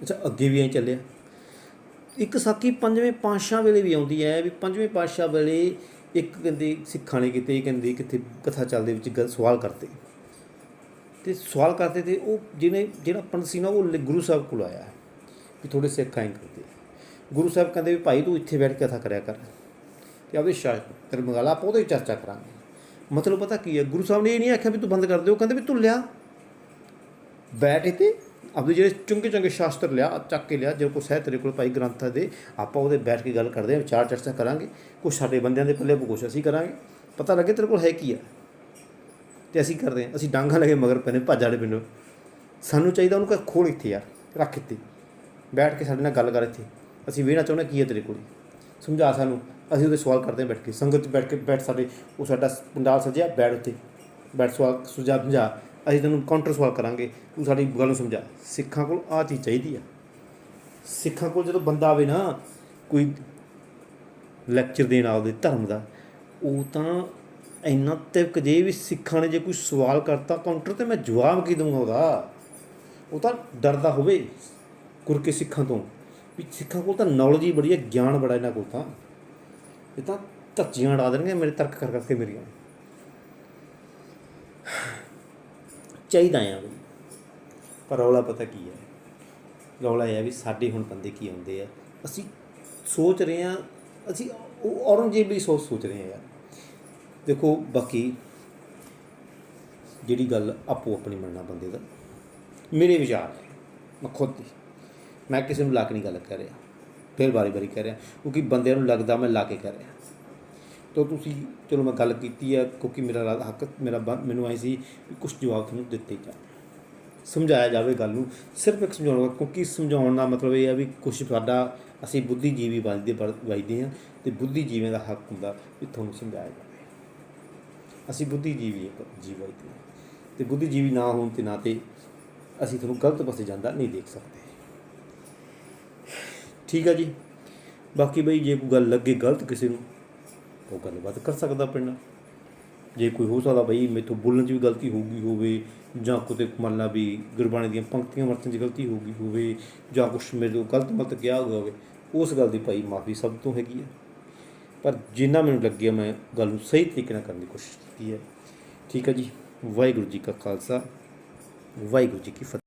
[SPEAKER 1] ਅੱਛਾ, ਅੱਗੇ ਵੀ ਐਂ ਚੱਲਿਆ। ਇੱਕ ਸਾਖੀ 5ਵੇਂ ਪਾਤਸ਼ਾਹ ਵੇਲੇ ਵੀ ਆਉਂਦੀ ਹੈ ਵੀ 5ਵੇਂ ਪਾਤਸ਼ਾਹ ਵੇਲੇ ਇੱਕ ਕਹਿੰਦੇ ਸਿੱਖਾਂ ਨੇ ਕਿਤੇ ਕਹਿੰਦੇ ਕਿਤੇ ਕਥਾ ਚੱਲਦੇ ਵਿੱਚ ਸਵਾਲ ਕਰਤੇ, ਅਤੇ ਸਵਾਲ ਕਰਦੇ ਤੇ ਉਹ ਜਿਹੜਾ ਪੰਡਤ ਸੀ ਨਾ, ਉਹ ਗੁਰੂ ਸਾਹਿਬ ਕੋਲ ਆਇਆ ਵੀ ਥੋੜ੍ਹੇ ਸਿੱਖ ਐਂ ਕਰਦੇ। ਗੁਰੂ ਸਾਹਿਬ ਕਹਿੰਦੇ ਵੀ ਭਾਈ ਤੂੰ ਇੱਥੇ ਬੈਠ ਕੇ ਕਥਾ ਕਰਿਆ ਕਰ, ਅਤੇ ਆਪਦੇ ਸ਼ਾਸਤਰ ਮੰਗਾ ਲਾ, ਆਪਾਂ ਉਹਦੇ ਚਰਚਾ ਕਰਾਂਗੇ। ਮਤਲਬ ਪਤਾ ਕੀ ਹੈ, ਗੁਰੂ ਸਾਹਿਬ ਨੇ ਇਹ ਨਹੀਂ ਆਖਿਆ ਵੀ ਤੂੰ ਬੰਦ ਕਰ ਦਿਓ, ਕਹਿੰਦੇ ਵੀ ਤੂੰ ਲਿਆ ਬੈਠ ਇੱਥੇ ਆਪਦੇ ਜਿਹੜੇ ਚੰਗੇ ਸ਼ਾਸਤਰ ਲਿਆ, ਚੱਕ ਕੇ ਲਿਆ, ਜੇ ਕੋਈ ਸਾਹਿਤ ਤੇਰੇ ਕੋਲ ਭਾਈ ਗ੍ਰੰਥਾਂ ਦੇ, ਆਪਾਂ ਉਹਦੇ ਬੈਠ ਕੇ ਗੱਲ ਕਰਦੇ ਹਾਂ, ਵਿਚਾਰ ਚਰਚਾ ਕਰਾਂਗੇ। ਕੁਛ ਸਾਡੇ ਬੰਦਿਆਂ ਦੇ ਪੱਲੇ, ਕੁਛ ਅਸੀਂ ਕਰਾਂਗੇ, ਪਤਾ ਲੱਗੇ ਤੇਰੇ ਕੋਲ ਹੈ ਕੀ ਆ। ਅਤੇ ਅਸੀਂ ਕਰਦੇ ਹਾਂ, ਅਸੀਂ ਡਾਂਗਾਂ ਲੈ ਕੇ ਮਗਰ ਪੈਂਦੇ ਭੱਜ ਵਾਲੇ ਪਿੰਡੋਂ। ਸਾਨੂੰ ਚਾਹੀਦਾ ਉਹਨੂੰ ਖੋਲ੍ਹ ਇੱਥੇ ਯਾਰ, ਰੱਖ ਇੱਥੇ, ਬੈਠ ਕੇ ਸਾਡੇ ਨਾਲ ਗੱਲ ਕਰ ਇੱਥੇ, ਅਸੀਂ ਵੇਖਣਾ ਚਾਹੁੰਦੇ ਕੀ ਹੈ ਤੇਰੇ ਕੋਲ, ਸਮਝਾ ਸਾਨੂੰ। ਅਸੀਂ ਉਹਦੇ ਸਵਾਲ ਕਰਦੇ ਹਾਂ ਬੈਠ ਕੇ, ਸੰਗਤ 'ਚ ਬੈਠ ਸਾਡੇ ਉਹ ਸਾਡਾ ਪੰਡਾਲ ਸਜਿਆ, ਬੈਠ ਉੱਥੇ, ਬੈਠ ਸਵਾਲ ਸਮਝਾ, ਅਸੀਂ ਤੈਨੂੰ ਕਾਊਂਟਰ ਸਵਾਲ ਕਰਾਂਗੇ, ਤੂੰ ਸਾਡੀ ਗੱਲ ਨੂੰ ਸਮਝਾ। ਸਿੱਖਾਂ ਕੋਲ ਆਹ ਚੀਜ਼ ਚਾਹੀਦੀ ਆ। ਸਿੱਖਾਂ ਕੋਲ ਜਦੋਂ ਬੰਦਾ ਆਵੇ ਨਾ ਕੋਈ ਲੈਕਚਰ ਦੇਣ ਆਪਦੇ ਧਰਮ ਦਾ, ਉਹ ਤਾਂ ਇੰਨਾ ਤਿਵਕ ਜੇ ਵੀ ਸਿੱਖਾਂ ਨੇ ਜੇ ਕੋਈ ਸਵਾਲ ਕਰਤਾ ਕਾਊਂਟਰ 'ਤੇ, ਮੈਂ ਜਵਾਬ ਕੀ ਦਊਂਗਾ ਉਹਦਾ। ਉਹ ਤਾਂ ਡਰਦਾ ਹੋਵੇ ਗੁਰ ਕੇ ਸਿੱਖਾਂ ਤੋਂ, ਵੀ ਸਿੱਖਾਂ ਕੋਲ ਤਾਂ ਨੌਲੇਜ ਹੀ ਬੜੀ ਹੈ, ਗਿਆਨ ਬੜਾ ਇਹਨਾਂ ਕੋਲ ਤਾਂ। ਇਹ ਤਾਂ ਧੱਜੀਆਂ ਉਡਾ ਦੇਣਗੇ ਮੇਰੇ ਤਰਕ ਕਰਕੇ ਮੇਰੀਆਂ। ਚਾਹੀਦਾ ਆ ਬਈ, ਪਰ ਰੌਲਾ ਪਤਾ ਕੀ ਹੈ? ਰੌਲਾ ਇਹ ਹੈ ਵੀ ਸਾਡੇ ਹੁਣ ਬੰਦੇ ਕੀ ਆਉਂਦੇ ਆ, ਅਸੀਂ ਸੋਚ ਰਹੇ ਹਾਂ, ਅਸੀਂ ਉਹ ਔਰੰਗਜ਼ੇਬ ਦੀ ਸੋਚ ਰਹੇ ਹਾਂ ਯਾਰ। ਦੇਖੋ, ਬਾਕੀ ਜਿਹੜੀ ਗੱਲ ਆਪੋ ਆਪਣੀ ਮੰਨਣਾ ਬੰਦੇ ਦਾ, ਮੇਰੇ ਵਿਚਾਰ ਹੈ, ਮੈਂ ਖੁਦ ਦੀ, ਮੈਂ ਕਿਸੇ ਨੂੰ ਲਾ ਕੇ ਨਹੀਂ ਗੱਲ ਕਰ ਰਿਹਾ, ਫਿਰ ਵਾਰੀ ਕਹਿ ਰਿਹਾ, ਕਿਉਂਕਿ ਬੰਦਿਆਂ ਨੂੰ ਲੱਗਦਾ ਮੈਂ ਲਾ ਕੇ ਕਹਿ ਰਿਹਾ। ਤਾਂ ਤੁਸੀਂ ਚਲੋ ਮੈਂ ਗੱਲ ਕੀਤੀ ਹੈ, ਕਿਉਂਕਿ ਮੇਰਾ ਹੱਕ ਮੈਨੂੰ ਆਏ ਸੀ ਵੀ ਕੁਛ ਜਵਾਬ ਤੁਹਾਨੂੰ ਦਿੱਤੇ ਜਾਣ, ਸਮਝਾਇਆ ਜਾਵੇ ਗੱਲ ਨੂੰ, ਸਿਰਫ ਇੱਕ ਸਮਝਾਉਣਾ। ਕਿਉਂਕਿ ਸਮਝਾਉਣ ਦਾ ਮਤਲਬ ਇਹ ਹੈ ਵੀ ਕੁਛ ਸਾਡਾ, ਅਸੀਂ ਬੁੱਧੀਜੀਵੀ ਵੱਜਦੇ ਹਾਂ, ਅਤੇ ਬੁੱਧੀਜੀਵੀਆਂ ਦਾ ਹੱਕ ਹੁੰਦਾ ਵੀ ਤੁਹਾਨੂੰ ਸਮਝਾਇਆ ਜਾਵੇ। ਅਸੀਂ ਬੁੱਧੀਜੀਵੀ ਜੀਵ ਵੱਜਦੇ ਹਾਂ, ਅਤੇ ਬੁੱਧੀਜੀਵੀ ਨਾ ਹੋਣ ਤੇ ਨਾ ਤੇ ਅਸੀਂ ਤੁਹਾਨੂੰ ਗਲਤ ਪਾਸੇ ਜਾਂਦਾ ਨਹੀਂ ਦੇਖ ਸਕਦੇ। ਠੀਕ ਆ ਜੀ। ਬਾਕੀ ਬਈ ਜੇ ਕੋਈ ਗੱਲ ਲੱਗੇ ਗਲਤ ਕਿਸੇ ਨੂੰ, ਉਹ ਗੱਲਬਾਤ ਕਰ ਸਕਦਾ ਆਪਣੇ ਨਾਲ। ਜੇ ਕੋਈ ਹੋ ਸਕਦਾ ਬਈ ਮੈਥੋਂ ਬੋਲਣ 'ਚ ਵੀ ਗਲਤੀ ਹੋਵੇ, ਜਾਂ ਕਿਤੇ ਮੰਨ ਲਾ ਵੀ ਗੁਰਬਾਣੀ ਦੀਆਂ ਪੰਕਤੀਆਂ ਵਰਤਣ 'ਚ ਗਲਤੀ ਹੋਵੇ, ਜਾਂ ਕੁਛ ਮੇਰੇ ਤੋਂ ਗਲਤ ਕਿਹਾ ਹੋਵੇ, ਉਸ ਗੱਲ ਦੀ ਭਾਈ ਮਾਫੀ ਸਭ ਤੋਂ ਹੈਗੀ ਹੈ। ਪਰ ਜਿੰਨਾ ਮੈਨੂੰ ਲੱਗਿਆ ਮੈਂ ਗੱਲ ਨੂੰ ਸਹੀ ਤਰੀਕੇ ਨਾਲ ਕਰਨ ਦੀ ਕੋਸ਼ਿਸ਼ ਕੀਤੀ ਹੈ। ਠੀਕ ਹੈ ਜੀ। ਵਾਹਿਗੁਰੂ ਜੀ ਕਾ ਖਾਲਸਾ, ਵਾਹਿਗੁਰੂ ਜੀ ਕੀ ਫਤਿਹ।